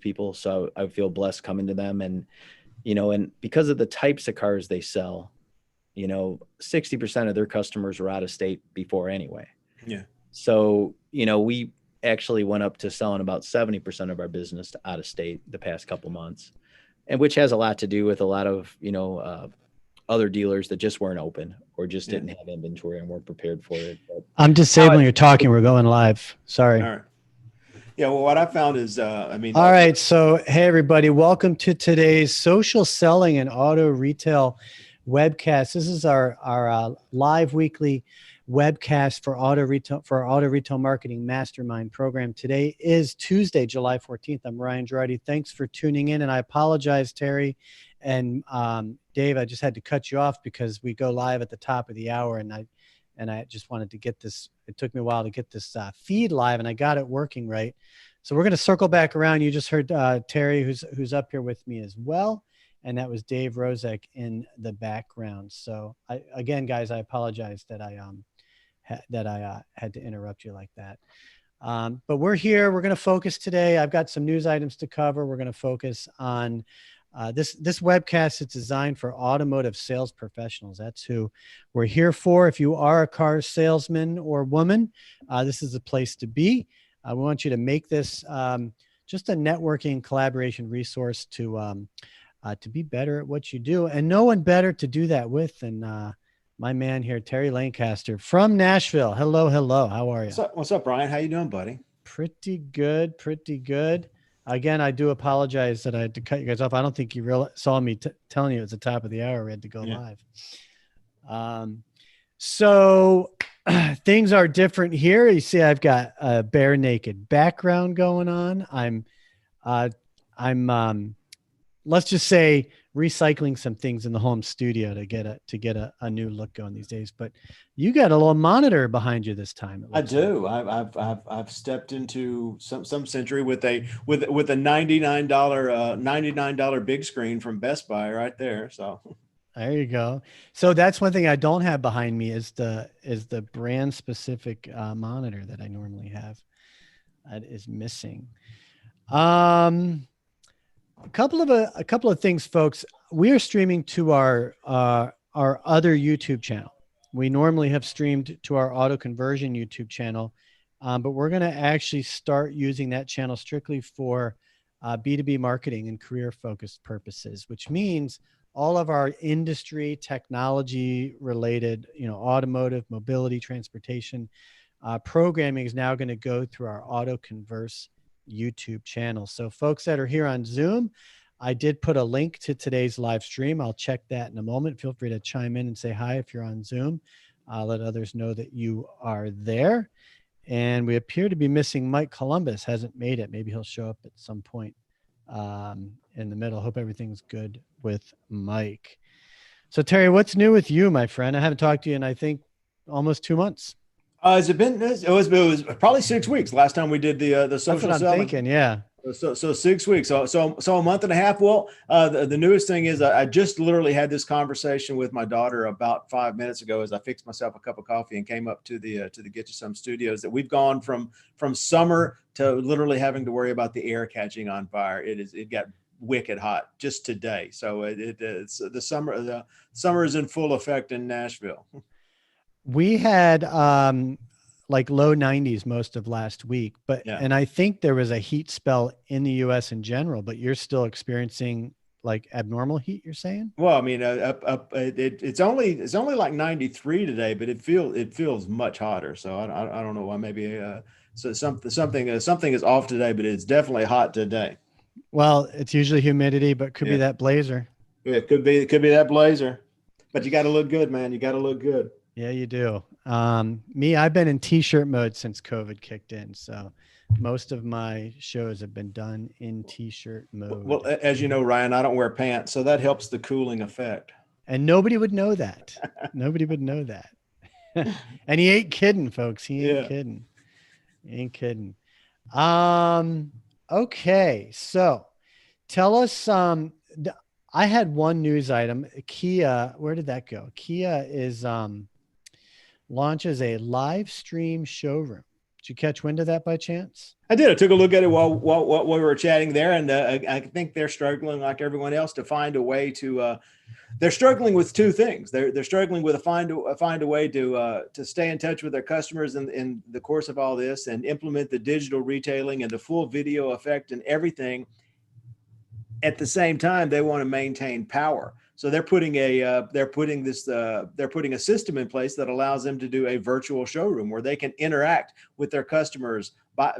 salespeople. So I feel blessed coming to them. And, and because of the types of cars they sell, 60% of their customers were out of state before anyway. Yeah. So, we actually went up to selling about 70% of our business to out of state the past couple months, and which has a lot to do with a lot of, other dealers that just weren't open or just didn't have inventory and weren't prepared for it. But I'm disabling your talking. We're going live. Sorry. All right. Yeah. Well, what I found is, all right. So, hey, everybody, welcome to today's social selling and auto retail webcast. This is our live weekly webcast for auto retail marketing mastermind program. Today is Tuesday, July 14th. I'm Ryan Girardi. Thanks for tuning in. And I apologize, Terry and Dave, I just had to cut you off because we go live at the top of the hour, and I just wanted to get this. It took me a while to get this feed live, and I got it working right. So we're going to circle back around. You just heard Terry, who's up here with me as well, and that was Dave Rozek in the background. So again, guys, I apologize that I had to interrupt you like that. But we're here. We're going to focus today. I've got some news items to cover. We're going to focus on this webcast is designed for automotive sales professionals. That's who we're here for. If you are a car salesman or woman, this is the place to be. We want you to make this just a networking collaboration resource to be better at what you do. And no one better to do that with than my man here, Terry Lancaster from Nashville. Hello. How are you? What's up, Brian? How you doing, buddy? Pretty good. Again, I do apologize that I had to cut you guys off. I don't think you saw me telling you it was the top of the hour. We had to go live. So things are different here. You see, I've got a bare naked background going on. I'm let's just say recycling some things in the home studio to get a new look going these days. But you got a little monitor behind you this time. I do. I've stepped into some century with a $99 big screen from Best Buy right there. So there you go. So that's one thing I don't have behind me is the brand specific monitor that I normally have. That is missing. A couple of things, folks. We are streaming to our other YouTube channel. We normally have streamed to our auto conversion YouTube channel, but we're going to actually start using that channel strictly for B2B marketing and career focused purposes, which means all of our industry technology related, automotive, mobility, transportation programming is now going to go through our auto converse YouTube channel. So folks that are here on Zoom, I did put a link to today's live stream. I'll check that in a moment. Feel free to chime in and say hi if you're on Zoom. Let others know that you are there. And we appear to be missing Mike Columbus. Hasn't made it. Maybe he'll show up at some point in the middle. Hope everything's good with Mike. So Terry, what's new with you, my friend? I haven't talked to you in, I think, almost 2 months. Has it been? It was probably 6 weeks last time we did the social. That's what I'm thinking. Yeah. So 6 weeks. So a month and a half. Well, the newest thing is I just literally had this conversation with my daughter about 5 minutes ago as I fixed myself a cup of coffee and came up to the Get You Some Studios, that we've gone from summer to literally having to worry about the air catching on fire. It got wicked hot just today. So it's the summer is in full effect in Nashville. We had like low 90s most of last week, and I think there was a heat spell in the US in general, but you're still experiencing like abnormal heat, you're saying? Well, I mean, it's only like 93 today, but it feels much hotter. So I don't know why. Maybe so something is off today, but it's definitely hot today. Well, it's usually humidity, but could be that blazer. Yeah, it could be that blazer, but you got to look good, man. You got to look good. Yeah, you do. I've been in t-shirt mode since COVID kicked in. So most of my shows have been done in t-shirt mode. Well, as you know, Ryan, I don't wear pants, so that helps the cooling effect. And nobody would know that. Nobody would know that. And he ain't kidding, folks. He ain't kidding. He ain't kidding. Okay. So tell us, I had one news item. Kia, where did that go? Kia is, launches a live stream showroom. Did you catch wind of that by chance? I did. I took a look at it while we were chatting there, and I think they're struggling like everyone else to find a way to. They're struggling with two things. They're struggling with find a way to stay in touch with their customers in the course of all this, and implement the digital retailing and the full video effect and everything. At the same time, they want to maintain power. So they're putting a system in place that allows them to do a virtual showroom where they can interact with their customers by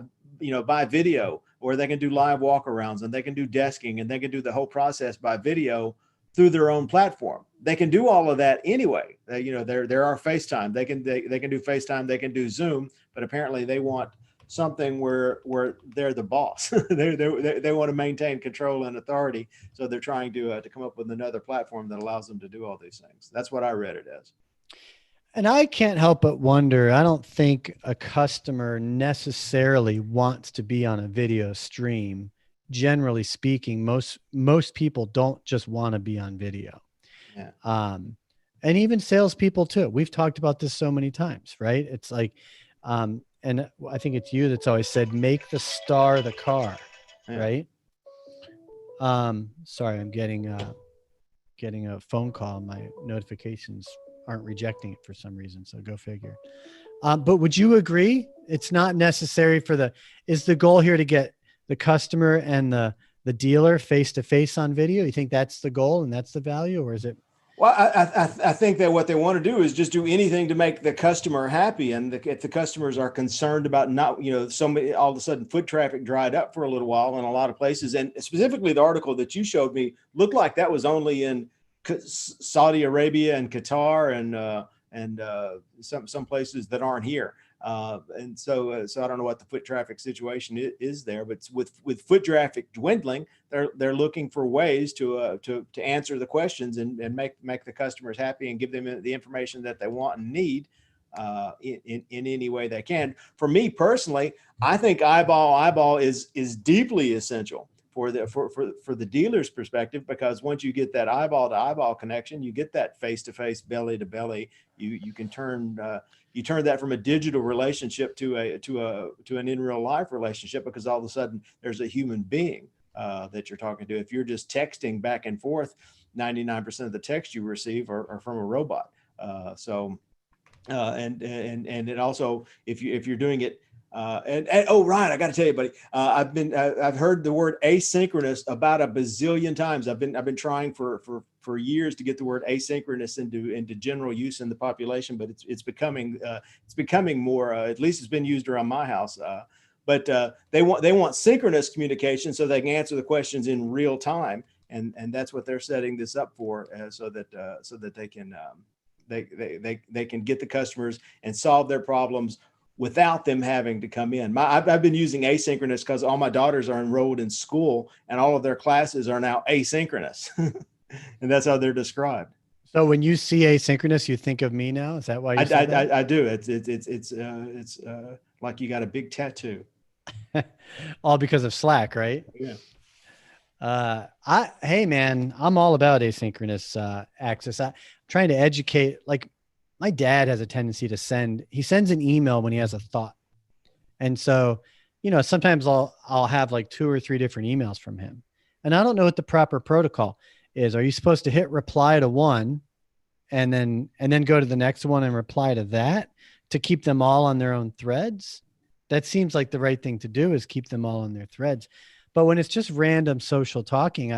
video, or they can do live walkarounds, and they can do desking, and they can do the whole process by video through their own platform. They can do all of that anyway. There are FaceTime. They can do FaceTime. They can do Zoom, but apparently they want something where they're the boss. They want to maintain control and authority. So they're trying to come up with another platform that allows them to do all these things. That's what I read it as. And I can't help but wonder, I don't think a customer necessarily wants to be on a video stream. Generally speaking, most people don't just want to be on video. Yeah. And even salespeople too. We've talked about this so many times, right? It's like, and I think it's you that's always said, make the star the car, Yeah. right? Sorry, I'm getting a phone call. My notifications aren't rejecting it for some reason. So go figure. But would you agree? It's not necessary is the goal here to get the customer and the dealer face-to-face on video? You think that's the goal and that's the value, or is it? Well, I think that what they want to do is just do anything to make the customer happy. And if the customers are concerned about not, all of a sudden foot traffic dried up for a little while in a lot of places. And specifically the article that you showed me looked like that was only in Saudi Arabia and Qatar and some places that aren't here. And so I don't know what the foot traffic situation is there, but with foot traffic dwindling, they're looking for ways to answer the questions and make the customers happy and give them the information that they want and need in any way they can. For me personally, I think eyeball is deeply essential for the dealer's perspective, because once you get that eyeball to eyeball connection, you get that face to face, belly to belly. You can turn that from a digital relationship to an in real life relationship, because all of a sudden there's a human being that you're talking to. If you're just texting back and forth, 99% of the text you receive are from a robot. And it also, if you're doing it. Oh, Ryan, I got to tell you, buddy, I've heard the word asynchronous about a bazillion times. I've been trying for years to get the word asynchronous into general use in the population, but it's becoming more, at least it's been used around my house. But they want synchronous communication so they can answer the questions in real time. And that's what they're setting this up for, so that they can get the customers and solve their problems without them having to come in. I've been using asynchronous because all my daughters are enrolled in school and all of their classes are now asynchronous. And that's how they're described. So when you see asynchronous, you think of me now? Is that why you said that? I do. It's like you got a big tattoo. All because of Slack, right? Yeah. Hey man, I'm all about asynchronous access. I'm trying to educate, like, my dad has a tendency to sends an email when he has a thought. And so, sometimes I'll have like 2 or 3 different emails from him. And I don't know what the proper protocol is. Are you supposed to hit reply to one and then go to the next one and reply to that to keep them all on their own threads? That seems like the right thing to do, is keep them all on their threads. But when it's just random social talking,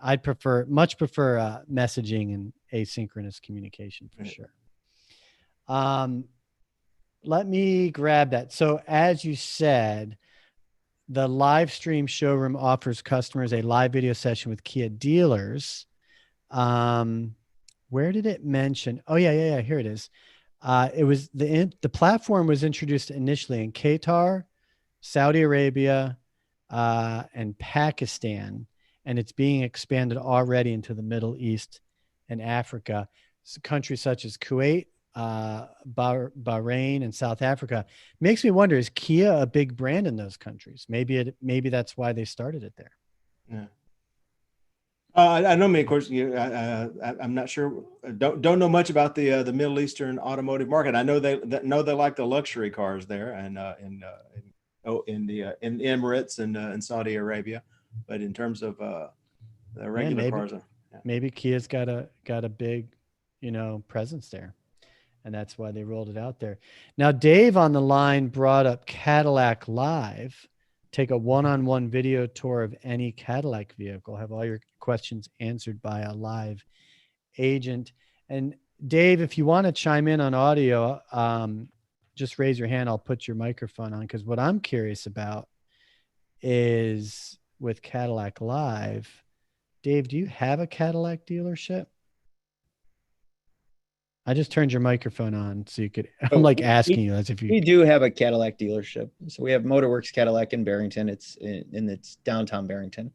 I'd much prefer messaging and asynchronous communication for sure. Let me grab that. So as you said, the live stream showroom offers customers a live video session with Kia dealers. Where did it mention? Oh yeah. Here it is. It was the platform was introduced initially in Qatar, Saudi Arabia, and Pakistan, and it's being expanded already into the Middle East and Africa. So countries such as Kuwait, Bahrain, and South Africa. Makes me wonder, is Kia a big brand in those countries? Maybe that's why they started it there. Yeah. I know, of course, I'm not sure. Don't know much about the Middle Eastern automotive market. I know they like the luxury cars there, and in the Emirates and in Saudi Arabia. But in terms of the regular maybe, cars, maybe Kia's got a big, presence there, and that's why they rolled it out there. Now, Dave on the line brought up Cadillac Live. Take a one-on-one video tour of any Cadillac vehicle. Have all your questions answered by a live agent. And Dave, if you want to chime in on audio, just raise your hand. I'll put your microphone on, because what I'm curious about is with Cadillac Live. Dave, do you have a Cadillac dealership? I just turned your microphone on so you could, I'm like asking you as if you. We do have a Cadillac dealership. So we have Motorworks Cadillac in Barrington. It's downtown Barrington.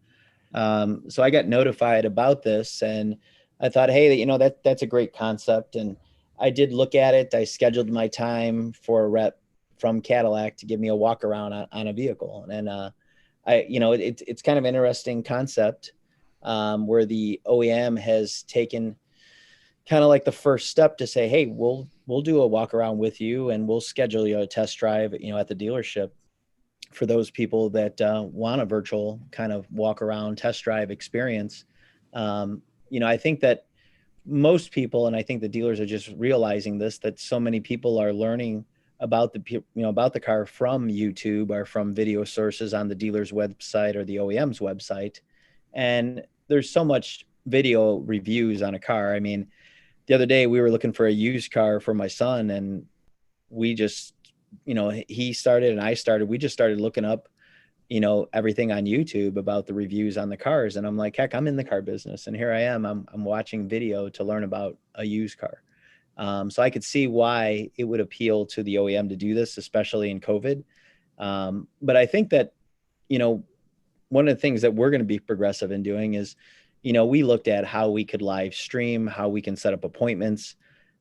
So I got notified about this, and I thought, hey, that's a great concept. And I did look at it. I scheduled my time for a rep from Cadillac to give me a walk around on a vehicle. And it's kind of an interesting concept where the OEM has taken kind of like the first step to say, hey, we'll do a walk around with you, and we'll schedule you a test drive, at the dealership for those people that want a virtual kind of walk around test drive experience. I think that most people, and I think the dealers are just realizing this, that so many people are learning about the car from YouTube or from video sources on the dealer's website or the OEM's website. And there's so much video reviews on a car. I mean, the other day we were looking for a used car for my son, and we just, he started and I started, we just started looking up, everything on YouTube about the reviews on the cars. And I'm like, heck, I'm in the car business, and here I am, I'm watching video to learn about a used car. So I could see why it would appeal to the OEM to do this, especially in COVID. But I think that, one of the things that we're going to be progressive in doing is, we looked at how we could live stream, how we can set up appointments,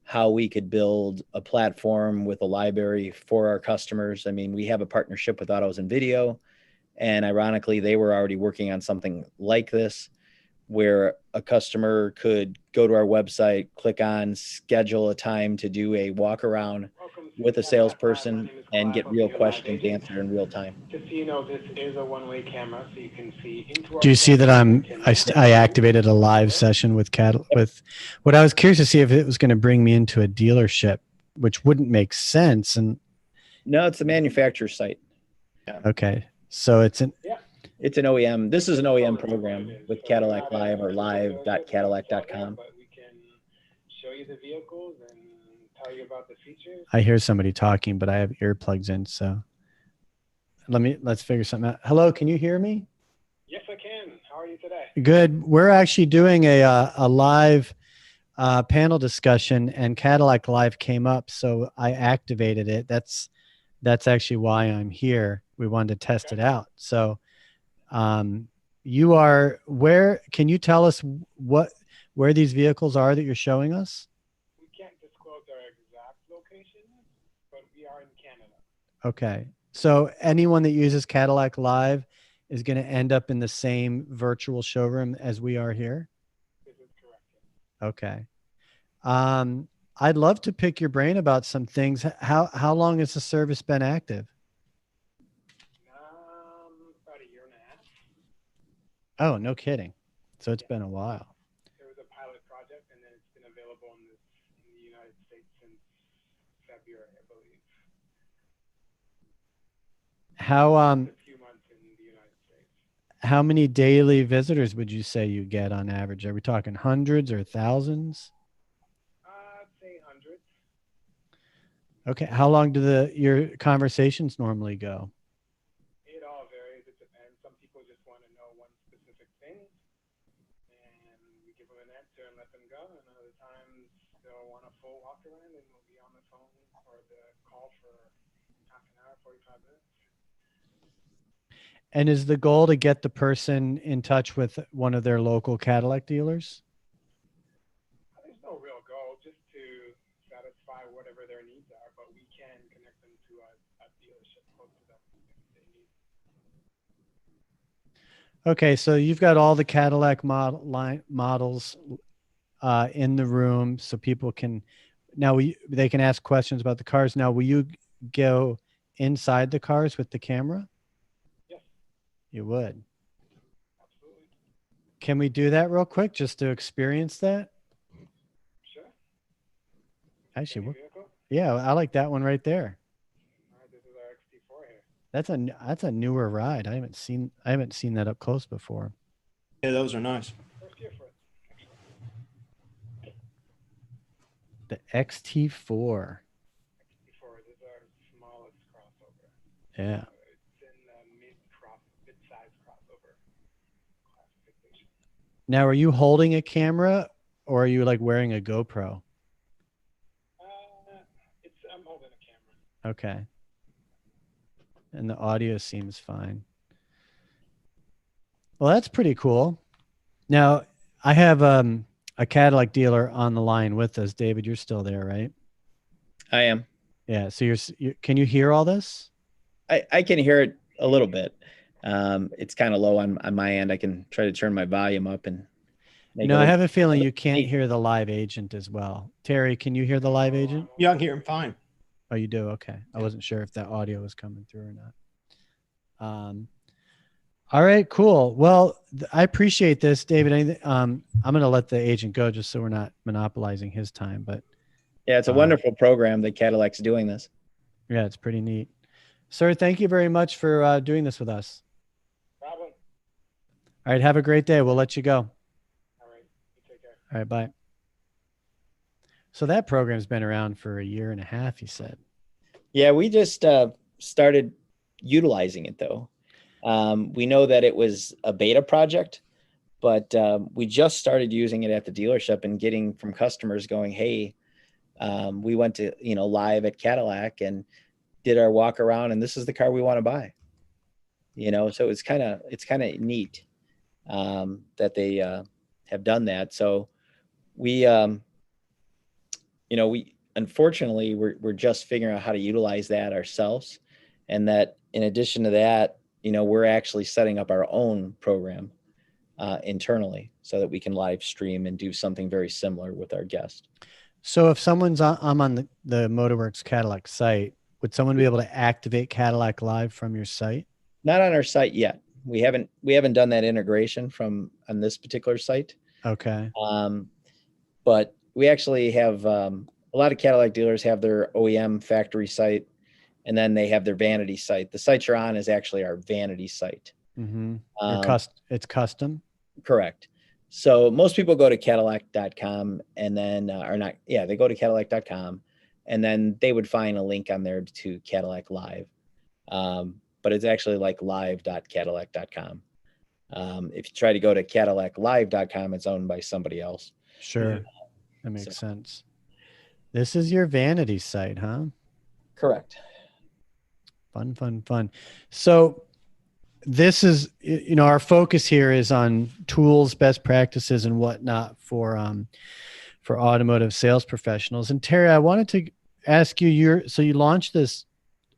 how we could build a platform with a library for our customers. I mean, we have a partnership with Autos and Video, and ironically, they were already working on something like this, where a customer could go to our website, click on schedule a time to do a walk around with a salesperson and get real questions answered in real time. Just so you know, this is a one-way camera, so you can see into our. Do you see that I activated a live session with what I was curious to see if it was going to bring me into a dealership, which wouldn't make sense. And no, it's the manufacturer site. Yeah. Okay. So it's an OEM. This is an OEM program with Cadillac Live or live.cadillac.com. But we can show you the vehicles and tell you about the features. I hear somebody talking, but I have earplugs in, so let's figure something out. Hello, can you hear me? Yes, I can. How are you today? Good. We're actually doing a live panel discussion, and Cadillac Live came up, so I activated it. That's actually why I'm here. We wanted to test it out. So you are where? Can you tell us where these vehicles are that you're showing us? We can't disclose our exact location, but we are in Canada. Okay. So anyone that uses Cadillac Live is going to end up in the same virtual showroom as we are here? This is correct. Okay. I'd love to pick your brain about some things. How long has the service been active? About a year and a half. Oh, no kidding. So it's been a while. It was a pilot project, and then it's been available in the United States since February, I believe. How A few months in the United States. how many daily visitors would you say you get on average? Are we talking hundreds or thousands? I'd say hundreds. Okay. How long do your conversations normally go? It all varies. It depends. Some people just want to know one specific thing, and we give them an answer and let them go. And other times they'll want a full walk around, and we'll be on the phone or the call for half an hour, 45 minutes. And is the goal to get the person in touch with one of their local Cadillac dealers? There's no real goal, just to satisfy whatever their needs are, but we can connect them to a dealership close to them if they need. Okay, so you've got all the Cadillac models in the room, so people can they can ask questions about the cars. Now, will you go inside the cars with the camera? Yes, You would. absolutely. Can we do that real quick just to experience that? Sure. Actually, Any we're, vehicle? yeah, I like that one right there. All right, this is our XT4 here. That's a newer ride. I haven't seen that up close before. Yeah, those are nice. First year for it, actually. The XT4. XT4 this is our smallest crossover. Yeah. It's in the mid-size crossover classification. Now, are you holding a camera or are you like wearing a GoPro? I'm holding a camera. Okay. And the audio seems fine. Well, that's pretty cool. Now, I have a Cadillac dealer on the line with us. David, you're still there, right? I am. Yeah. So can you hear all this? I can hear it a little bit. It's kind of low on my end. I can try to turn my volume up and make No, it I a have a feeling you can't neat. hear the live agent as well. Terry, can you hear the live agent? Yeah, I can hear him fine. Oh, you do? Okay. I Yeah. wasn't sure if that audio was coming through or not. All right, cool. Well, I appreciate this, David. I'm going to let the agent go just so we're not monopolizing his time. But Yeah, it's a wonderful program that Cadillac's doing this. yeah, it's pretty neat. Sir, thank you very much for doing this with us. Problem. All right, have a great day. We'll let you go. All right, you take care. All right, bye. So that program's been around for a year and a half, you said. Yeah, we just started utilizing it though. We know that it was a beta project, but we just started using it at the dealership and getting from customers going, hey, we went to, live at Cadillac and did our walk around and this is the car we want to buy. So it's kind of neat that they have done that. So we unfortunately we're just figuring out how to utilize that ourselves, and that in addition to that, we're actually setting up our own program internally so that we can live stream and do something very similar with our guest. So if I'm on the Motorworks Cadillac site, would someone be able to activate Cadillac Live from your site? Not on our site yet. We haven't done that integration on this particular site. Okay. But we actually have a lot of Cadillac dealers have their OEM factory site, and then they have their vanity site. The site you're on is actually our vanity site. Mm-hmm. It's custom. Correct. So most people go to Cadillac.com and then, they go to Cadillac.com and then they would find a link on there to Cadillac Live. But it's actually like live.cadillac.com. If you try to go to CadillacLive.com, it's owned by somebody else. Sure. That makes sense. This is your vanity site, huh? Correct. Fun. So this is, our focus here is on tools, best practices, and whatnot for automotive sales professionals. And Terry, I wanted to ask you, so you launched this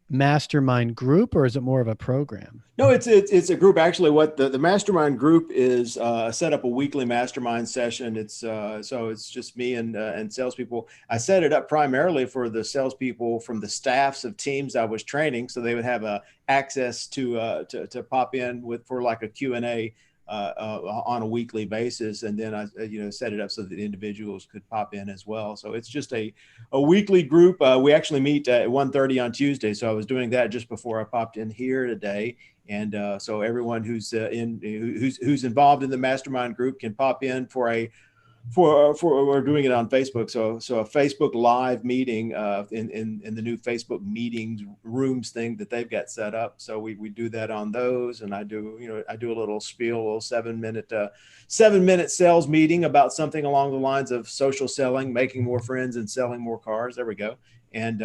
mastermind group, or is it more of a program? No, it's a group. Actually, what the mastermind group is, set up a weekly mastermind session. It's so it's just me and salespeople. I set it up primarily for the salespeople from the staffs of teams I was training, so they would have access to pop in for like a Q&A on a weekly basis, and then I set it up so that individuals could pop in as well. So it's just a weekly group. We actually meet at 1:30 on Tuesday, so I was doing that just before I popped in here today. And so everyone who's involved in the mastermind group can pop in for we're doing it on Facebook. So a Facebook live meeting in the new Facebook meetings rooms thing that they've got set up. So we do that on those, and I do a little spiel, a little 7-minute sales meeting about something along the lines of social selling, making more friends and selling more cars. There we go. And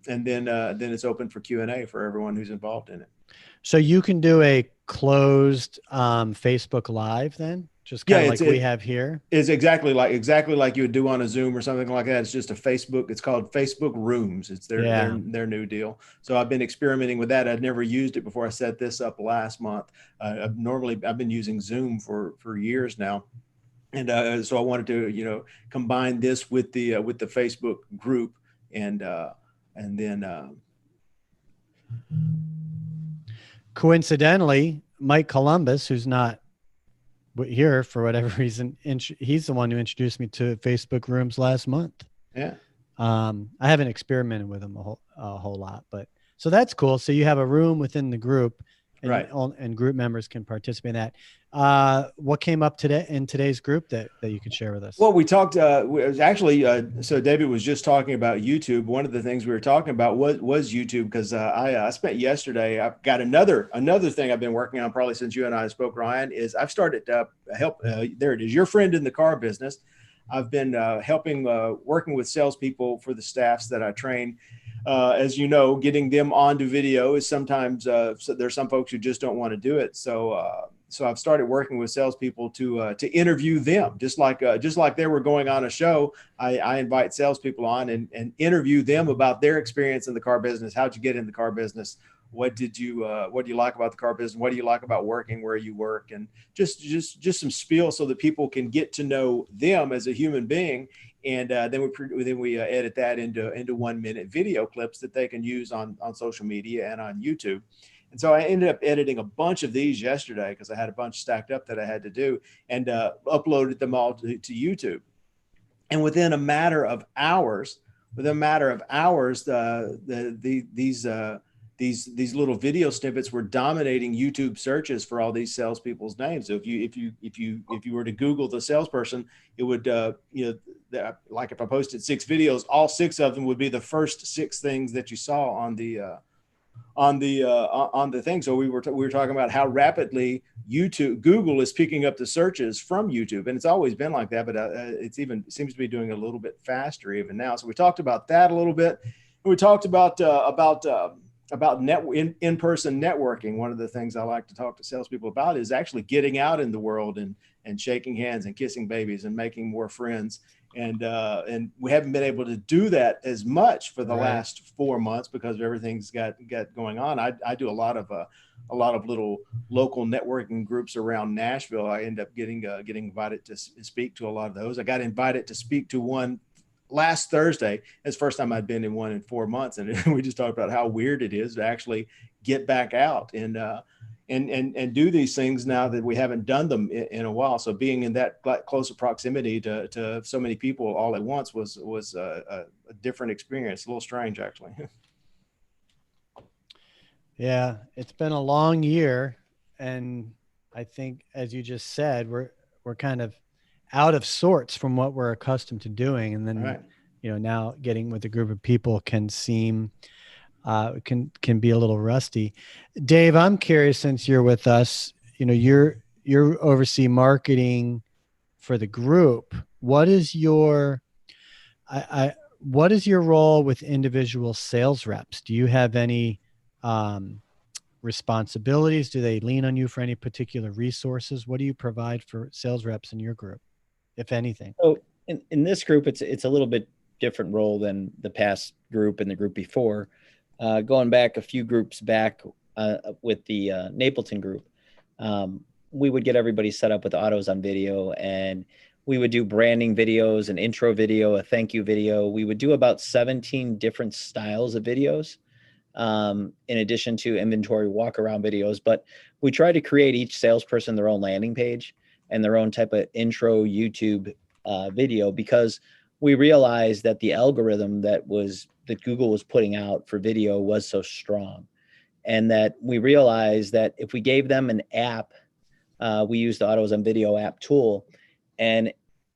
then it's open for Q&A for everyone who's involved in it. So you can do a closed Facebook Live then, just kind of like we have here. It's exactly like you would do on a Zoom or something like that. It's just a Facebook. It's called Facebook Rooms. It's their new deal. So I've been experimenting with that. I'd never used it before I set this up last month. I've been using Zoom for years now. And so I wanted to, combine this with the Facebook group and then Coincidentally, Mike Columbus, who's not here for whatever reason, he's the one who introduced me to Facebook rooms last month. Yeah. I haven't experimented with them a whole lot, but so that's cool. So you have a room within the group, and, Right. and group members can participate in that. What came up today in today's group that you could share with us? Well, we talked, so David was just talking about YouTube. One of the things we were talking about was YouTube, because I spent yesterday, I've got another thing I've been working on probably since you and I spoke, Ryan, is I've started to help, there it is, your friend in the car business. I've been helping, working with salespeople for the staffs that I train. As you know, getting them onto video is sometimes, so there's some folks who just don't want to do it. So I've started working with salespeople to interview them, just like they were going on a show. I invite salespeople on and interview them about their experience in the car business. How'd you get in the car business? What do you like about the car business? What do you like about working where you work? And just some spiel so that people can get to know them as a human being. And then we edit that into 1 minute video clips that they can use on social media and on YouTube. And so I ended up editing a bunch of these yesterday because I had a bunch stacked up that I had to do, and uploaded them all to YouTube. And within a matter of hours, these little video snippets were dominating YouTube searches for all these salespeople's names. So if you were to Google the salesperson, it would like if I posted 6 videos, all 6 of them would be the first 6 things that you saw on the thing. So we were talking about how rapidly Google is picking up the searches from YouTube, and it's always been like that, but it seems to be doing a little bit faster even now. So we talked about that a little bit, and we talked about in-person networking. One of the things I like to talk to salespeople about is actually getting out in the world and shaking hands and kissing babies and making more friends. And we haven't been able to do that as much for the last 4 months because of everything's got going on. I do a lot of little local networking groups around Nashville. I end up getting invited to speak to a lot of those. I got invited to speak to one last Thursday. It's the first time I'd been in one in 4 months, and we just talked about how weird it is to actually get back out and do these things now that we haven't done them in a while. So being in that closer proximity to so many people all at once was a different experience. A little strange, actually. Yeah, it's been a long year, and I think, as you just said, we're kind of out of sorts from what we're accustomed to doing, and then now getting with a group of people can seem can be a little rusty. Dave, I'm curious, since you're with us, you're oversee marketing for the group. What is your what is your role with individual sales reps? Do you have any responsibilities? Do they lean on you for any particular resources? What do you provide for sales reps in your group, if anything? So in this group, it's a little bit different role than the past group and the group before. Going back a few groups back with the Napleton group, we would get everybody set up with autos on video, and we would do branding videos, an intro video, a thank you video. We would do about 17 different styles of videos, in addition to inventory walk around videos. But we try to create each salesperson their own landing page and their own type of intro YouTube video, because we realized that the algorithm that Google was putting out for video was so strong, and that we realized that if we gave them an app, we used the Autos on Video app tool, and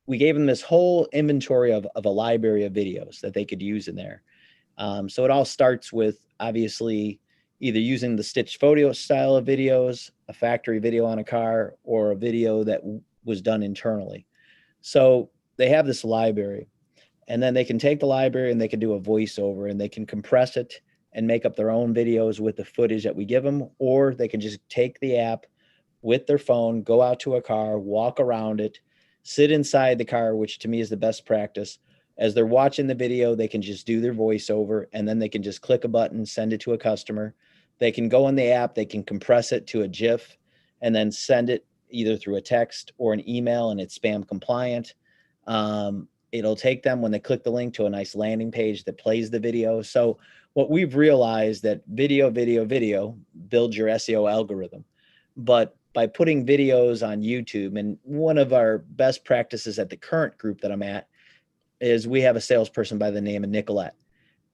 we gave them this whole inventory of a library of videos that they could use in there. So it all starts with obviously either using the stitched photo style of videos, a factory video on a car, or a video that was done internally. So they have this library, and then they can take the library and they can do a voiceover, and they can compress it and make up their own videos with the footage that we give them, or they can just take the app with their phone, go out to a car, walk around it, sit inside the car, which to me is the best practice. As they're watching the video, they can just do their voiceover, and then they can just click a button, send it to a customer. They can go in the app, they can compress it to a GIF, and then send it either through a text or an email, and it's spam compliant. It'll take them when they click the link to a nice landing page that plays the video. So what we've realized that video builds your SEO algorithm. But by putting videos on YouTube, and one of our best practices at the current group that I'm at is we have a salesperson by the name of Nicolette.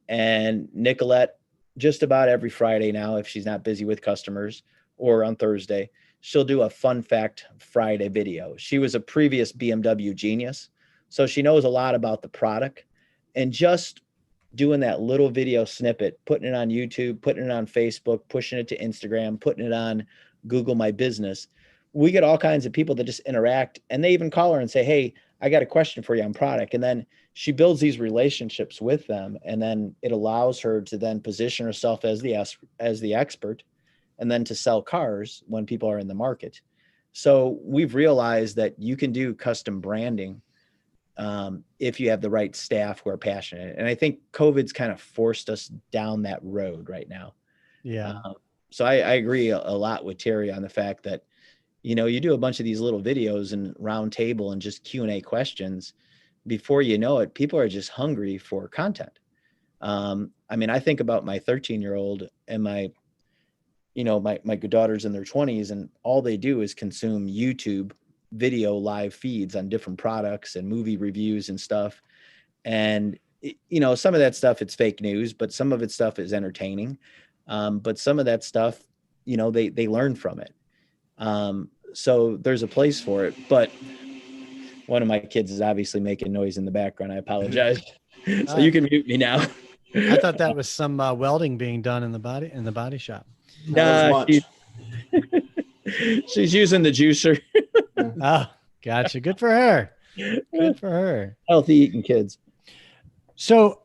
And Nicolette, just about every Friday now, if she's not busy with customers, or on Thursday, she'll do a fun fact Friday video. She was a previous BMW genius, so she knows a lot about the product. And just doing that little video snippet, putting it on YouTube, putting it on Facebook, pushing it to Instagram, putting it on Google My Business, we get all kinds of people that just interact, and they even call her and say, hey, I got a question for you on product. And then she builds these relationships with them, and then it allows her to then position herself as the expert, and then to sell cars when people are in the market. So we've realized that you can do custom branding if you have the right staff who are passionate. And I think COVID's kind of forced us down that road right now. Yeah. So I agree a lot with Terry on the fact that, you know, you do a bunch of these little videos and round table and just Q&A questions. Before you know it, people are just hungry for content. I mean, I think about my 13-year-old and my good daughters in their 20s, and all they do is consume YouTube video live feeds on different products and movie reviews and stuff. And, you know, some of that stuff, it's fake news, but some of its stuff is entertaining. But some of that stuff, you know, they learn from it. So there's a place for it. But one of my kids is obviously making noise in the background. I apologize. So you can mute me now. I thought that was some welding being done in the body shop. Nah, she's using the juicer. Oh, gotcha. Good for her. Good for her. Healthy eating kids. So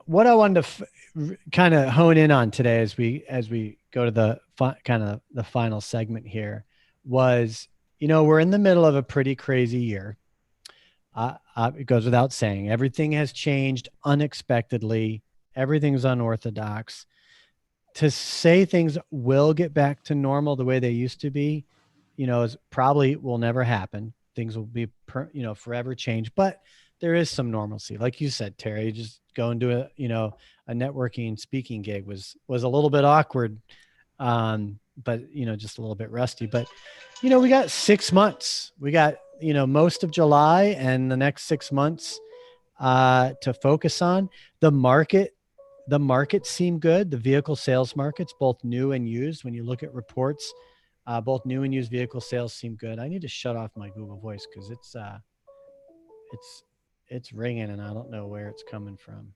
what I wanted to kind of hone in on today as we go to the kind of the final segment here was, you know, we're in the middle of a pretty crazy year. It goes without saying, everything has changed unexpectedly. Everything's unorthodox. To say things will get back to normal the way they used to be, you know, is probably will never happen. Things will be, forever change, but there is some normalcy. Like you said, Terry, just going to a networking speaking gig was a little bit awkward. But, you know, just a little bit rusty, but, you know, we got 6 months, we got, you know, most of July and the next 6 months, to focus on. The markets seem good. The vehicle sales markets, both new and used, when you look at reports, both new and used vehicle sales seem good. I need to shut off my Google Voice because it's ringing and I don't know where it's coming from.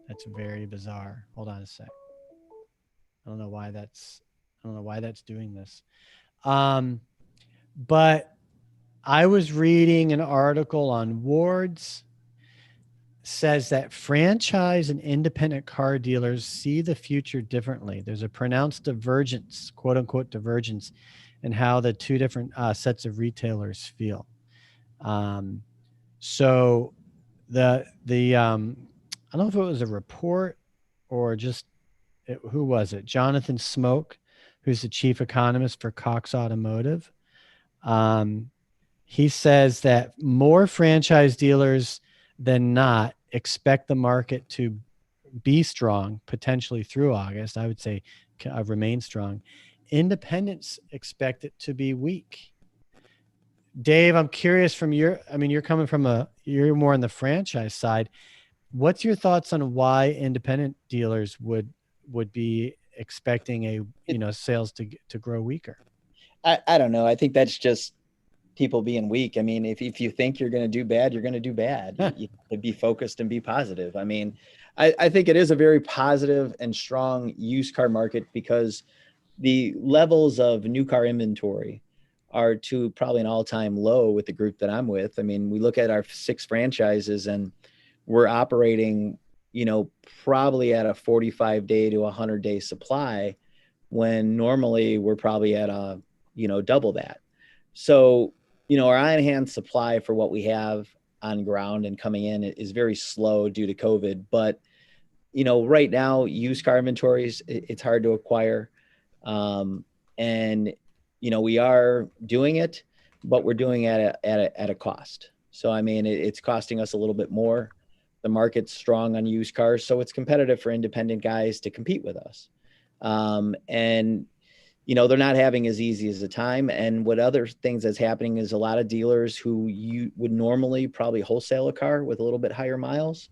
That's very bizarre. Hold on a sec. I don't know why that's doing this. But I was reading an article on Wards, says that franchise and independent car dealers see the future differently. There's a pronounced divergence, quote unquote divergence, in how the two different sets of retailers feel. So the I don't know if it was a report or just who was it? Jonathan Smoke, who's the chief economist for Cox Automotive. He says that more franchise dealers than not expect the market to be strong, potentially through August. I would say remain strong. Independents expect it to be weak. Dave, I'm curious from you're coming from you're more on the franchise side. What's your thoughts on why independent dealers would be expecting sales to grow weaker? I don't know. I think that's just people being weak. I mean, if you think you're going to do bad, you're going to do bad. You have to be focused and be positive. I mean, I think it is a very positive and strong used car market because the levels of new car inventory are to probably an all-time low with the group that I'm with. I mean, we look at our 6 franchises and we're operating, you know, probably at a 45-day to 100-day supply when normally we're probably at double that. So, you know, our on-hand supply for what we have on ground and coming in is very slow due to COVID. But, you know, right now, used car inventories, it's hard to acquire. And, you know, we are doing it, but we're doing it at a cost. So, I mean, it's costing us a little bit more. The market's strong on used cars, so it's competitive for independent guys to compete with us. And they're not having as easy as a time. And what other things that's happening is a lot of dealers who you would normally probably wholesale a car with a little bit higher miles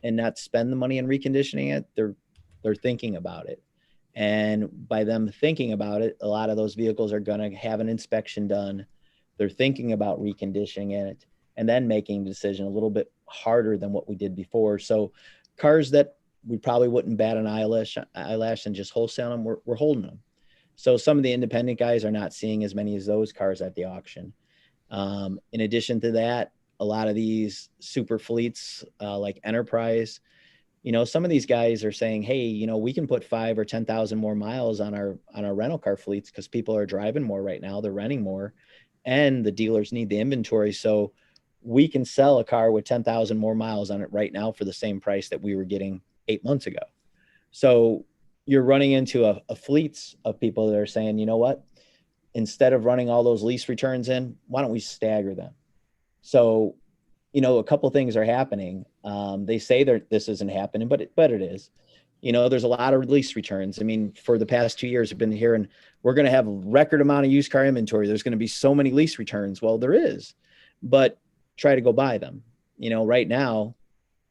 and not spend the money in reconditioning it, they're thinking about it. And by them thinking about it, a lot of those vehicles are going to have an inspection done. They're thinking about reconditioning it and then making a decision a little bit harder than what we did before. So cars that we probably wouldn't bat an eyelash and just wholesale them, we're holding them. So some of the independent guys are not seeing as many as those cars at the auction. In addition to that, a lot of these super fleets like Enterprise, some of these guys are saying, hey, we can put 5 or 10,000 more miles on our rental car fleets because people are driving more right now. They're renting more and the dealers need the inventory. So we can sell a car with 10,000 more miles on it right now for the same price that we were getting 8 months ago. So you're running into a fleets of people that are saying, you know what, instead of running all those lease returns in, why don't we stagger them? So, a couple things are happening. They say that this isn't happening, but it is. There's a lot of lease returns. I mean, for the past 2 years, I've been hearing we're going to have a record amount of used car inventory. There's going to be so many lease returns. Well, there is, but try to go buy them. Right now,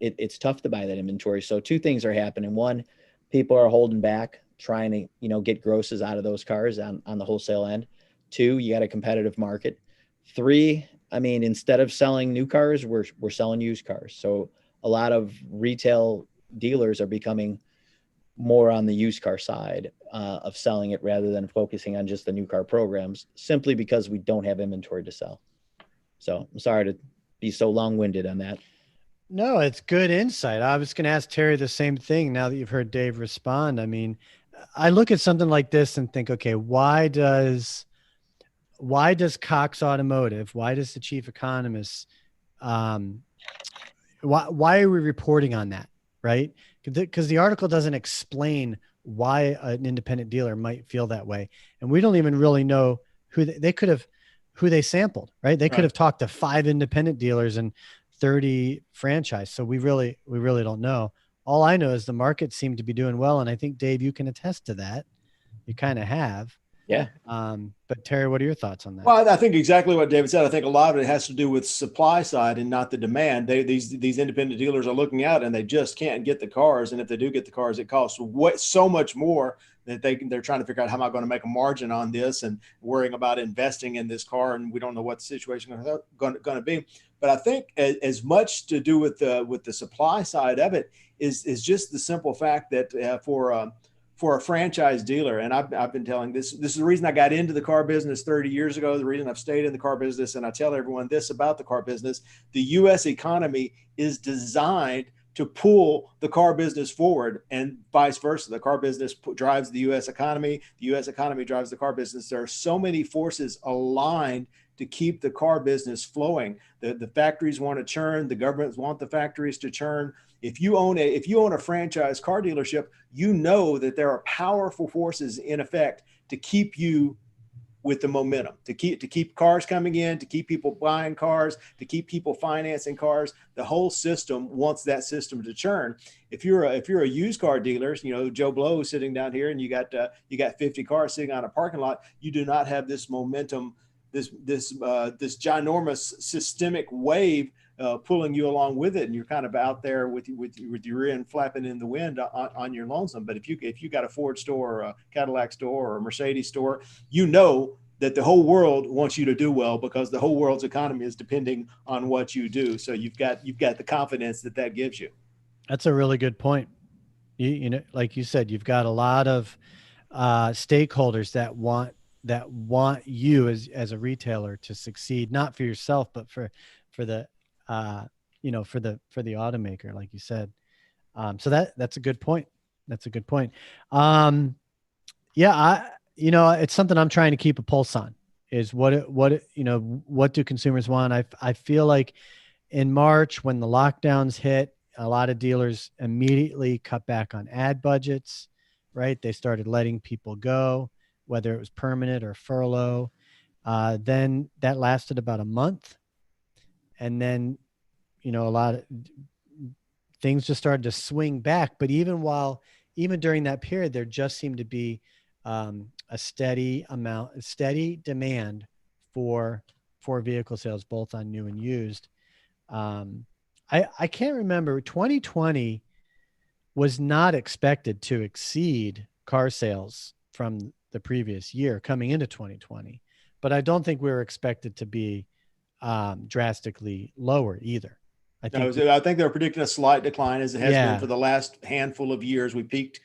it's tough to buy that inventory. So 2 things are happening. One, people are holding back, trying to, get grosses out of those cars on the wholesale end. 2, you got a competitive market. 3, I mean, instead of selling new cars, we're selling used cars. So a lot of retail dealers are becoming more on the used car side of selling it rather than focusing on just the new car programs, simply because we don't have inventory to sell. So I'm sorry to be so long-winded on that. No, it's good insight. I was going to ask Terry the same thing now that you've heard Dave respond. I mean, I look at something like this and think, okay, why does Cox Automotive, why does the chief economist, why are we reporting on that? Right. Because the article doesn't explain why an independent dealer might feel that way. And we don't even really know who who they sampled, right? They could have talked to 5 independent dealers and 30 franchise. So we really don't know. All I know is the market seemed to be doing well. And I think, Dave, you can attest to that. You kind of have. Yeah. But Terry, what are your thoughts on that? Well, I think exactly what David said. I think a lot of it has to do with supply side and not the demand. These independent dealers are looking out and they just can't get the cars. And if they do get the cars, it costs so much more that they're trying to figure out how am I going to make a margin on this and worrying about investing in this car. And we don't know what the situation is going to be. But I think as much to do with the supply side of it is just the simple fact that for a franchise dealer, and I've been telling this is the reason I got into the car business 30 years ago, the reason I've stayed in the car business, and I tell everyone this about the car business: the U.S. economy is designed to pull the car business forward and vice versa. The car business drives the U.S. economy. The U.S. economy drives the car business. There are so many forces aligned to keep the car business flowing. The factories want to churn. The governments want the factories to churn. If you own a franchise car dealership, you know that there are powerful forces in effect to keep you with the momentum, to keep cars coming in, to keep people buying cars, to keep people financing cars. The whole system wants that system to churn. If you're a used car dealer, Joe Blow sitting down here, and you got 50 cars sitting on a parking lot, you do not have this momentum, this ginormous systemic wave pulling you along with it, and you're kind of out there with your rear end flapping in the wind on your lonesome. But if you got a Ford store or a Cadillac store or a Mercedes store, you know that the whole world wants you to do well because the whole world's economy is depending on what you do. So you've got the confidence that gives you. That's a really good point. You know, like you said, you've got a lot of stakeholders that want you as a retailer to succeed, not for yourself, but for the for the automaker, like you said. So that's a good point. That's a good point. It's something I'm trying to keep a pulse on, is what do consumers want? I feel like in March, when the lockdowns hit, a lot of dealers immediately cut back on ad budgets, right? They started letting people go, whether it was permanent or furlough. Then that lasted about a month. And then, a lot of things just started to swing back. But even during that period, there just seemed to be a steady demand for vehicle sales, both on new and used. I can't remember, 2020 was not expected to exceed car sales from the previous year coming into 2020, but I don't think we were expected to be drastically lower either. I think they're predicting a slight decline, as it has been for the last handful of years. We peaked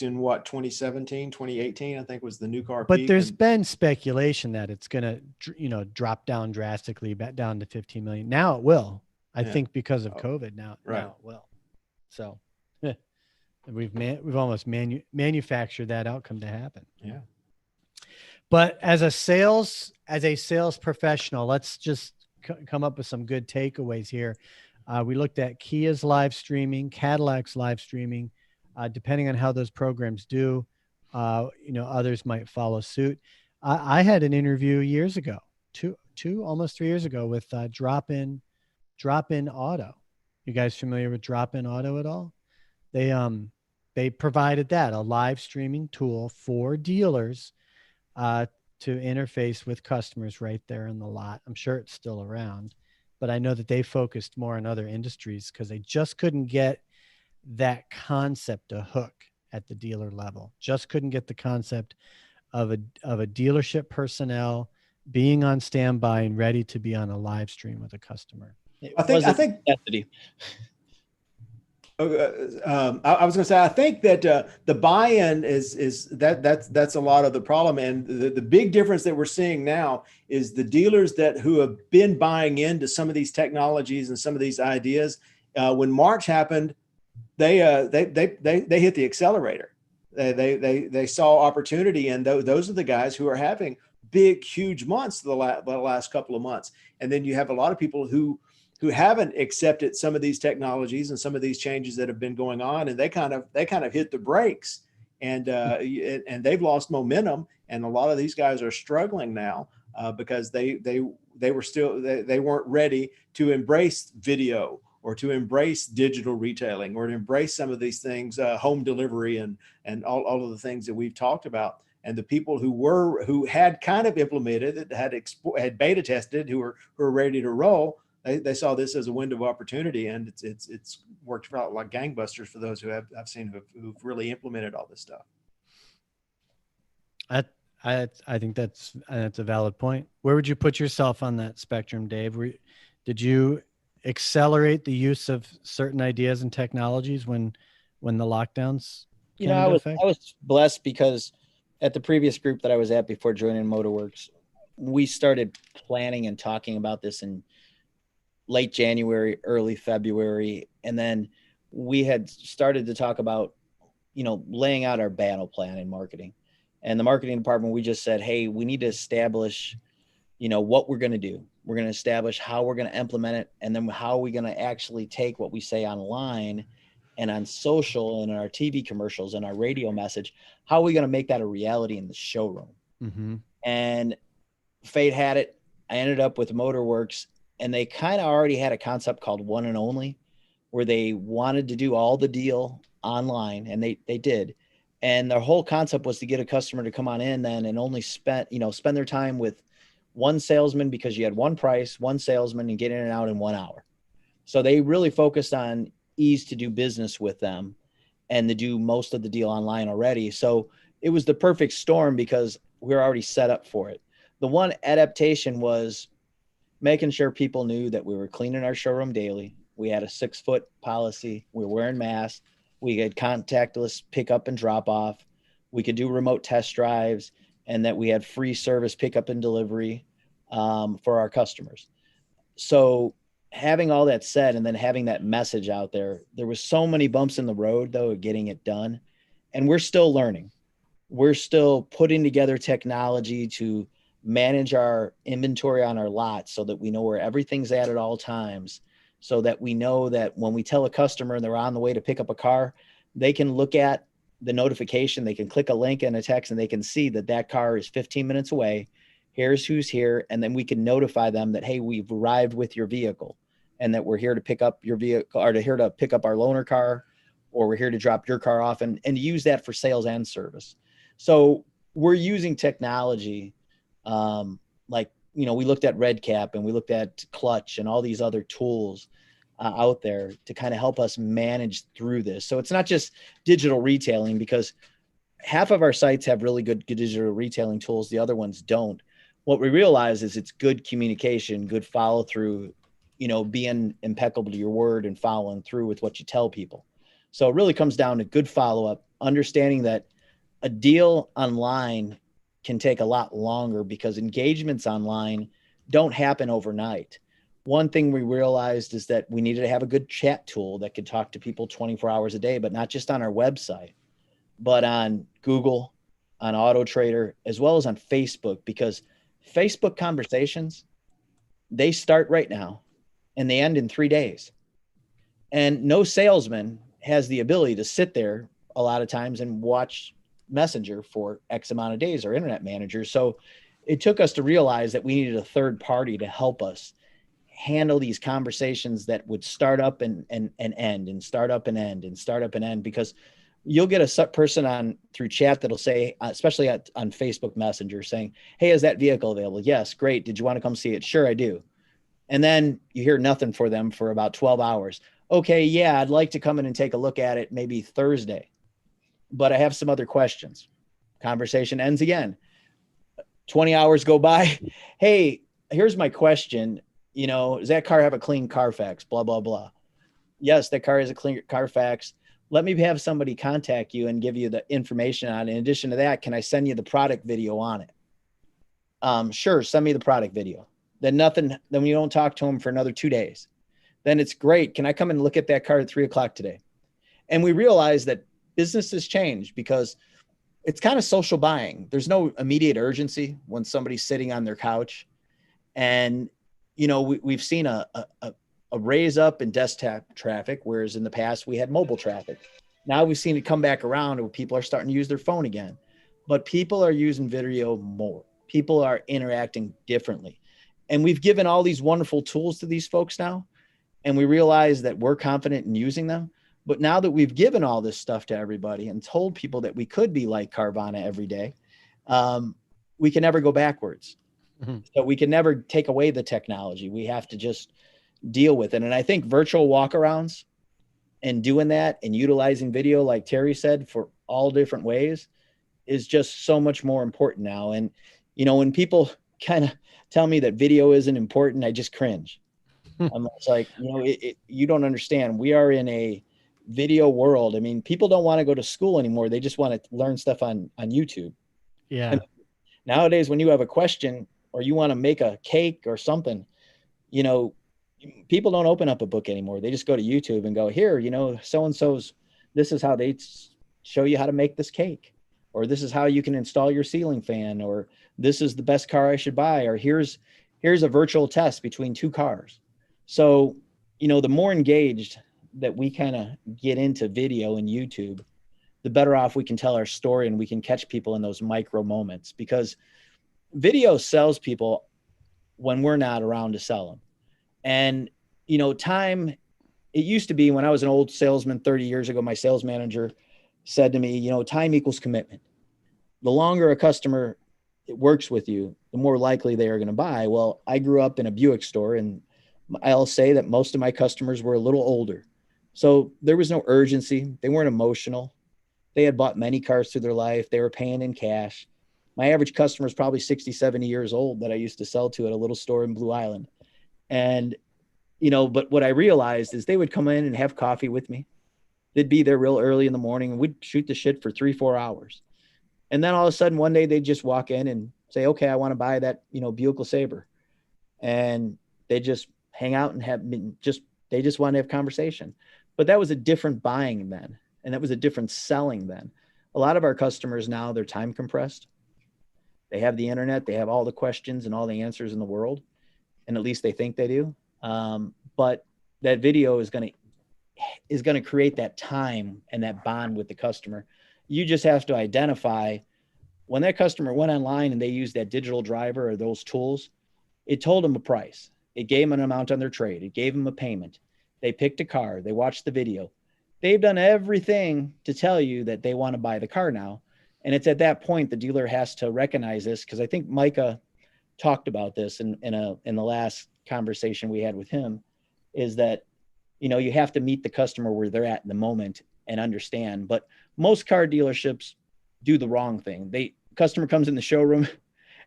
in what, 2017, 2018, I think was the new car peak. But there's been speculation that it's going to, drop down drastically, back down to 15 million. Now it will, I think, because of COVID. Now it will. So we've almost manufactured that outcome to happen. Yeah. But as a sales professional, let's just come up with some good takeaways here. We looked at Kia's live streaming, Cadillac's live streaming. Depending on how those programs do, others might follow suit. I had an interview years ago, almost 3 years ago, with Drop-In Auto. You guys familiar with Drop-In Auto at all? They provided a live streaming tool for dealers to interface with customers right there in the lot. I'm sure it's still around, but I know that they focused more on other industries because they just couldn't get that concept to hook at the dealer level. Just couldn't get the concept of a dealership personnel being on standby and ready to be on a live stream with a customer. I think necessity. I was going to say, I think that the buy-in that's a lot of the problem. And the big difference that we're seeing now is the dealers who have been buying into some of these technologies and some of these ideas. When March happened, they hit the accelerator. They saw opportunity, and those are the guys who are having big, huge months the last couple of months. And then you have a lot of people who haven't accepted some of these technologies and some of these changes that have been going on, and they kind of hit the brakes, and they've lost momentum. And a lot of these guys are struggling now because they weren't ready to embrace video, or to embrace digital retailing, or to embrace some of these things, home delivery and all of the things that we've talked about. And the people who had kind of implemented it, had beta tested, who were ready to roll, they saw this as a window of opportunity, and it's worked out like gangbusters for those I've seen who've really implemented all this stuff. I think that's a valid point. Where would you put yourself on that spectrum, Dave? Did you accelerate the use of certain ideas and technologies when the lockdowns came into effect? I was blessed because at the previous group that I was at before joining Motorworks, we started planning and talking about this in late January, early February. And then we had started to talk about, laying out our battle plan in marketing. And the marketing department, we just said, hey, we need to establish, what we're going to do. We're going to establish how we're going to implement it. And then how are we going to actually take what we say online and on social and in our TV commercials and our radio message, how are we going to make that a reality in the showroom? Mm-hmm. And fate had it. I ended up with Motorworks, and they kind of already had a concept called One and Only, where they wanted to do all the deal online, and they did. And their whole concept was to get a customer to come on in then and only spend their time with one salesman, because you had one price, one salesman, and get in and out in 1 hour. So they really focused on ease to do business with them and to do most of the deal online already. So it was the perfect storm because we were already set up for it. The one adaptation was making sure people knew that we were cleaning our showroom daily. We had a 6-foot policy. We were wearing masks. We had contactless pickup and drop off. We could do remote test drives, and that we had free service pickup and delivery for our customers. So having all that said, and then having that message out there was so many bumps in the road though of getting it done. And we're still learning. We're still putting together technology to manage our inventory on our lot so that we know where everything's at all times, so that we know that when we tell a customer they're on the way to pick up a car, they can look at the notification, they can click a link and a text, and they can see that car is 15 minutes away. Here's who's here. And then we can notify them that, hey, we've arrived with your vehicle and that we're here to pick up your vehicle, or here to pick up our loaner car, or we're here to drop your car off, and use that for sales and service. So we're using technology. Like, we looked at RedCap and we looked at Clutch and all these other tools out there to kind of help us manage through this. So it's not just digital retailing, because half of our sites have really good digital retailing tools. The other ones don't. What we realize is it's good communication, good follow through, being impeccable to your word and following through with what you tell people. So it really comes down to good follow-up, understanding that a deal online can take a lot longer because engagements online don't happen overnight. One thing we realized is that we needed to have a good chat tool that could talk to people 24 hours a day, but not just on our website, but on Google, on Auto Trader, as well as on Facebook, because Facebook conversations, they start right now and they end in 3 days. And no salesman has the ability to sit there a lot of times and watch Messenger for X amount of days, or internet managers. So it took us to realize that we needed a third party to help us handle these conversations that would start up and end, and start up and end, and start up and end, because you'll get a person on through chat that'll say, especially on Facebook Messenger, saying, hey, is that vehicle available? Yes. Great. Did you want to come see it? Sure, I do. And then you hear nothing for them for about 12 hours. Okay. Yeah. I'd like to come in and take a look at it maybe Thursday, but I have some other questions. Conversation ends again. 20 hours go by. Hey, here's my question. Does that car have a clean Carfax? Blah, blah, blah. Yes, that car has a clean Carfax. Let me have somebody contact you and give you the information on it. In addition to that, can I send you the product video on it? Sure. Send me the product video. Then we don't talk to them for another 2 days. Then it's great. Can I come and look at that car at 3:00 today? And we realize that business has changed because it's kind of social buying. There's no immediate urgency when somebody's sitting on their couch. And, we've seen a raise up in desktop traffic, whereas in the past we had mobile traffic. Now we've seen it come back around where people are starting to use their phone again, but people are using video more. People are interacting differently. And we've given all these wonderful tools to these folks now. And we realize that we're confident in using them. But now that we've given all this stuff to everybody and told people that we could be like Carvana every day, we can never go backwards. Mm-hmm. So we can never take away the technology. We have to just deal with it. And I think virtual walkarounds and doing that and utilizing video, like Terry said, for all different ways is just so much more important now. And, when people kind of tell me that video isn't important, I just cringe. I'm like, you don't understand. We are in a video world. I mean, people don't want to go to school anymore. They just want to learn stuff on YouTube. Yeah. And nowadays, when you have a question or you want to make a cake or something, people don't open up a book anymore. They just go to YouTube and go, here, so-and-so's, this is how they show you how to make this cake, or this is how you can install your ceiling fan, or this is the best car I should buy, or here's a virtual test between two cars. So, the more engaged that we kind of get into video and YouTube, the better off we can tell our story and we can catch people in those micro moments, because video sells people when we're not around to sell them. And, time, it used to be when I was an old salesman 30 years ago, my sales manager said to me, time equals commitment. The longer a customer works with you, the more likely they are going to buy. Well, I grew up in a Buick store, and I'll say that most of my customers were a little older. So there was no urgency. They weren't emotional. They had bought many cars through their life. They were paying in cash. My average customer is probably 60, 70 years old that I used to sell to at a little store in Blue Island. And, but what I realized is they would come in and have coffee with me. They'd be there real early in the morning and we'd shoot the shit for 3-4 hours. And then all of a sudden one day they'd just walk in and say, okay, I want to buy that, Buick LeSabre. And they just hang out and they just want to have conversation. But that was a different buying then. And that was a different selling then. A lot of our customers now, they're time compressed. They have the internet. They have all the questions and all the answers in the world. And at least they think they do. But that video is going to create that time and that bond with the customer. You just have to identify When that customer went online and they used that digital driver or those tools, it told them a price. It gave them an amount on their trade. It gave them a payment. They picked a car. They watched the video. They've done everything to tell you that they want to buy the car now. And it's at that point the dealer has to recognize this, because I think Micah talked about this in the last conversation we had with him, is that, you know, you have to meet the customer where they're at in the moment and understand. But most car dealerships do the wrong thing. Customer comes in the showroom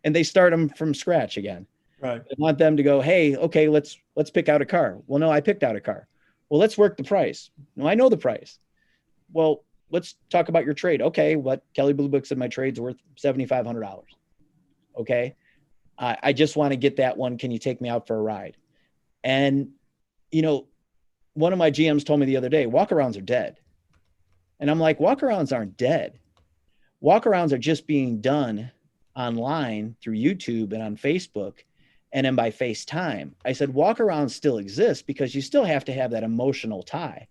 and they start them from scratch again. Right. I want them to go, hey, okay, let's pick out a car. Well, no, I picked out a car. Well, let's work the price. No, I know the price. Well, let's talk about your trade. Okay, what Kelly Blue Book said my trade's worth $7,500. Okay, I just want to get that one. Can you take me out for a ride? And, you know, one of my GMs told me the other day, walkarounds are dead. And I'm like, walkarounds aren't dead. Walkarounds are just being done online through YouTube and on Facebook and then by FaceTime. I said, walkarounds still exist because you still have to have that emotional tie.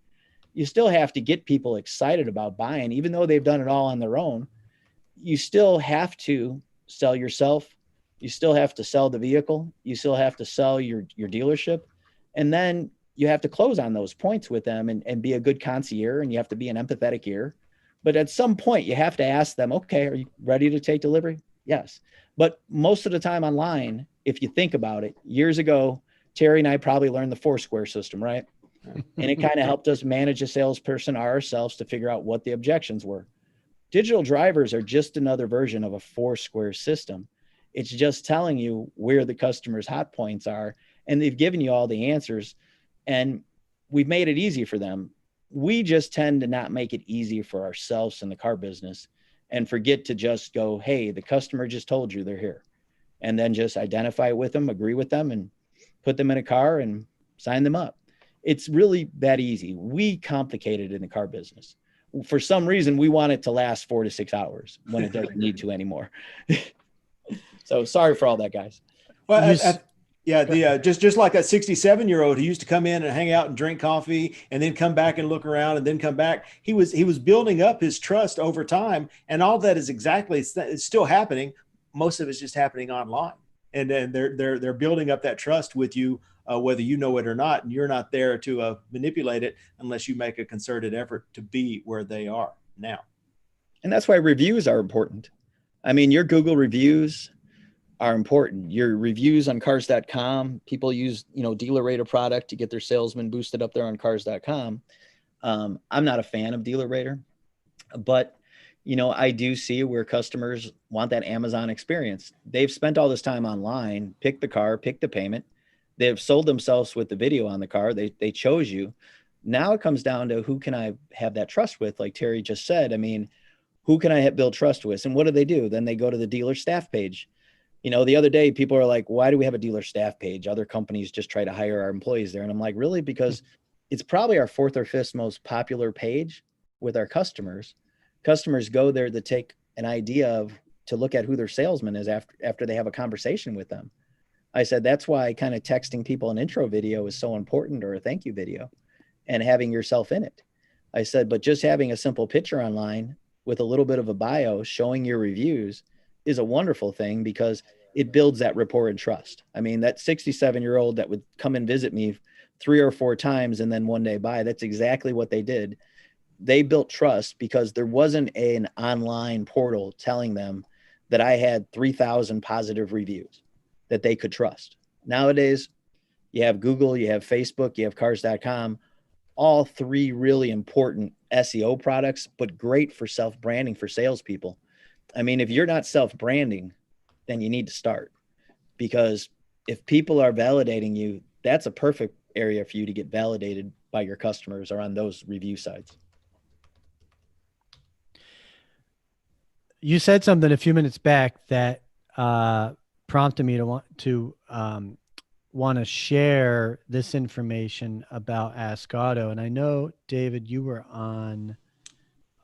You still have to get people excited about buying, even though they've done it all on their own. You still have to sell yourself. You still have to sell the vehicle. You still have to sell your dealership. And then you have to close on those points with them and be a good concierge, and you have to be an empathetic ear. But at some point you have to ask them, okay, are you ready to take delivery? Yes. But most of the time online, if you think about it, years ago, Terry and I probably learned the Foursquare system, right? And it kind of helped us manage a salesperson ourselves to figure out what the objections were. Digital drivers are just another version of a Foursquare system. It's just telling you where the customer's hot points are, and they've given you all the answers, and we've made it easy for them. We just tend to not make it easy for ourselves in the car business and forget to just go, hey, the customer just told you they're here. And then just identify with them, agree with them, and put them in a car and sign them up. It's really that easy. We complicate it in the car business. For some reason, we want it to last 4 to 6 hours when it doesn't need to anymore. So sorry for all that, guys. Well, just like that 67-year-old who used to come in and hang out and drink coffee and then come back and look around and then come back. He was building up his trust over time, and all that is it's still happening. Most of it's just happening online, and they're building up that trust with you, whether you know it or not, and you're not there to manipulate it unless you make a concerted effort to be where they are now. And that's why reviews are important. I mean, your Google reviews are important. Your reviews on cars.com, people use, Dealer Rater product to get their salesman boosted up there on cars.com. I'm not a fan of Dealer Rater, but I do see where customers want that Amazon experience. They've spent all this time online, pick the car, pick the payment. They've sold themselves with the video on the car. They chose you. Now it comes down to who can I have that trust with? Like Terry just said, I mean, who can I build trust with? And what do? Then they go to the dealer staff page. The other day, people are like, why do we have a dealer staff page? Other companies just try to hire our employees there. And I'm like, really? Because it's probably our 4th or 5th most popular page with our customers. Customers go there to take an idea to look at who their salesman is after they have a conversation with them. I said, that's why kind of texting people an intro video is so important, or a thank you video, and having yourself in it. I said, but just having a simple picture online with a little bit of a bio showing your reviews is a wonderful thing, because it builds that rapport and trust. I mean, that 67-year-old that would come and visit me 3 or 4 times and then one day buy, that's exactly what they did. They built trust because there wasn't an online portal telling them that I had 3,000 positive reviews that they could trust. Nowadays, you have Google, you have Facebook, you have cars.com, all 3 really important SEO products, but great for self-branding for salespeople. I mean, if you're not self-branding, then you need to start, because if people are validating you, that's a perfect area for you to get validated by your customers or on those review sites. You said something a few minutes back that prompted me to want to share this information about Ask Auto. And I know, David, you were on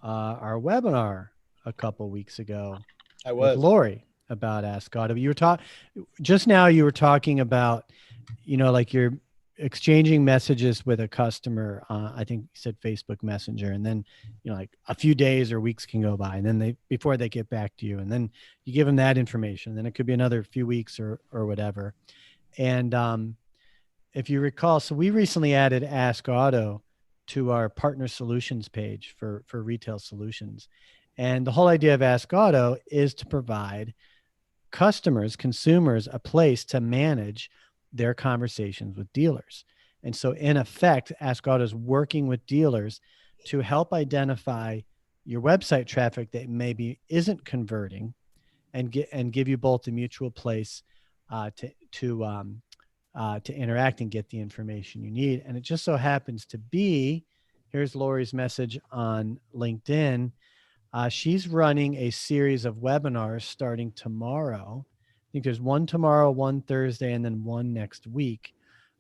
our webinar a couple weeks ago. I was. With Lori about Ask Auto. You were just now you were talking about, like exchanging messages with a customer, I think you said Facebook Messenger, and then, like a few days or weeks can go by, and then before they get back to you, and then you give them that information. Then it could be another few weeks or whatever. And if you recall, so we recently added Ask Auto to our partner solutions page for retail solutions. And the whole idea of Ask Auto is to provide customers, consumers, a place to manage their conversations with dealers. And so in effect, Ask Auto is working with dealers to help identify your website traffic that maybe isn't converting, and give you both a mutual place to interact and get the information you need. And it just so happens to be, here's Lori's message on LinkedIn. She's running a series of webinars starting tomorrow. I think there's one tomorrow, one Thursday, and then one next week,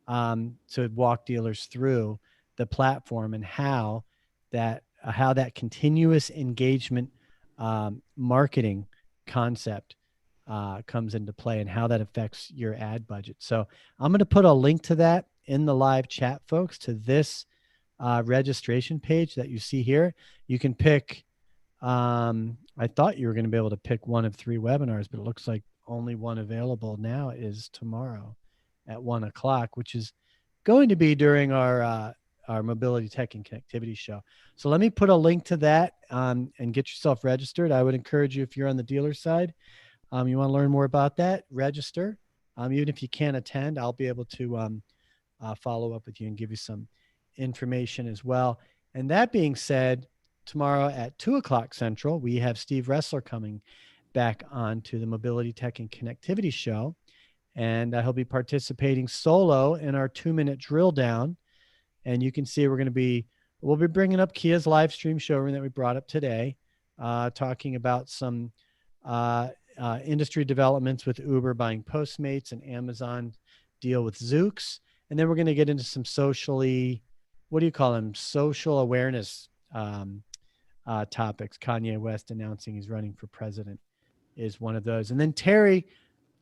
to walk dealers through the platform and how that continuous engagement marketing concept comes into play, and how that affects your ad budget. So I'm going to put a link to that in the live chat, folks, to this registration page that you see here. You can pick, I thought you were going to be able to pick one of 3 webinars, but it looks like only one available now is tomorrow at 1:00, which is going to be during our mobility tech and connectivity show. So let me put a link to that and get yourself registered. I would encourage you, if you're on the dealer side, you want to learn more about that, register. Even if you can't attend, I'll be able to follow up with you and give you some information as well. And that being said, tomorrow at 2:00 Central, we have Steve Ressler coming back on to the Mobility Tech and Connectivity Show. And he'll be participating solo in our 2-minute drill down. And you can see we'll be bringing up Kia's live stream showroom that we brought up today, talking about some industry developments with Uber buying Postmates and Amazon deal with Zoox. And then we're going to get into some social awareness topics. Kanye West announcing he's running for president is one of those. And then Terry,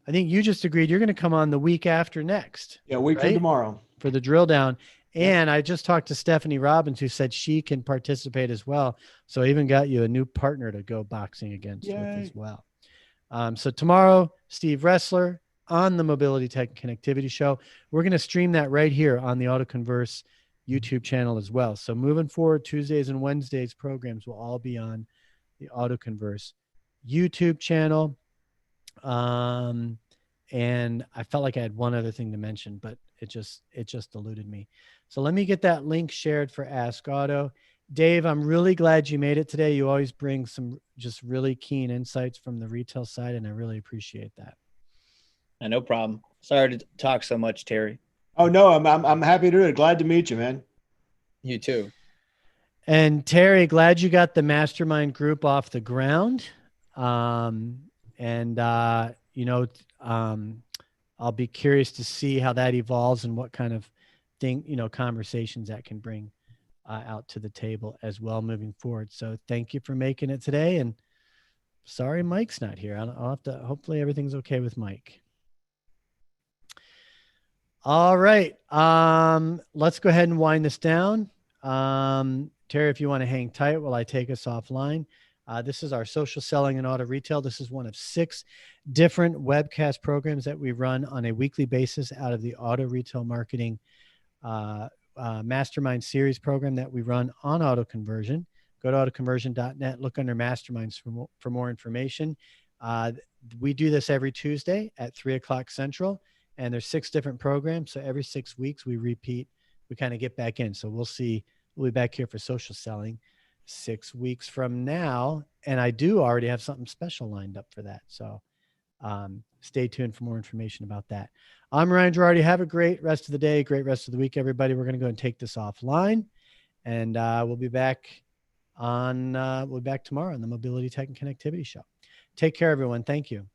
I think you just agreed you're going to come on the week after next. Yeah, week from tomorrow for the drill down. And I just talked to Stephanie Robbins, who said she can participate as well. So I even got you a new partner to go boxing against with as well. So tomorrow, Steve Ressler on the Mobility Tech Connectivity Show. We're going to stream that right here on the AutoConverse YouTube channel as well. So moving forward, Tuesdays and Wednesdays programs will all be on the AutoConverse YouTube channel. And I felt like I had one other thing to mention, but it just eluded me. So let me get that link shared for Ask Auto. Dave, I'm really glad you made it today. You always bring some just really keen insights from the retail side, and I really appreciate that. No problem. Sorry to talk so much, Terry. Oh no, I'm happy to do it. Glad to meet you, man. You too. And Terry, glad you got the mastermind group off the ground. I'll be curious to see how that evolves and what kind of conversations that can bring out to the table as well moving forward. So thank you for making it today. And sorry, Mike's not here. I'll have to, hopefully everything's okay with Mike. All right. Let's go ahead and wind this down. Terry, if you want to hang tight while I take us offline. This is our social selling and auto retail. This is one of 6 different webcast programs that we run on a weekly basis out of the auto retail marketing mastermind series program that we run on auto conversion. Go to autoconversion.net, look under masterminds for more information. We do this every Tuesday at 3:00 Central, and there's 6 different programs. So every 6 weeks we repeat, we kind of get back in. So we'll be back here for social selling 6 weeks from now. And I do already have something special lined up for that. So stay tuned for more information about that. I'm Ryan Girardi. Have a great rest of the day, great rest of the week, everybody. We're going to go and take this offline, and we'll be back tomorrow on the Mobility Tech and Connectivity Show. Take care, everyone. Thank you.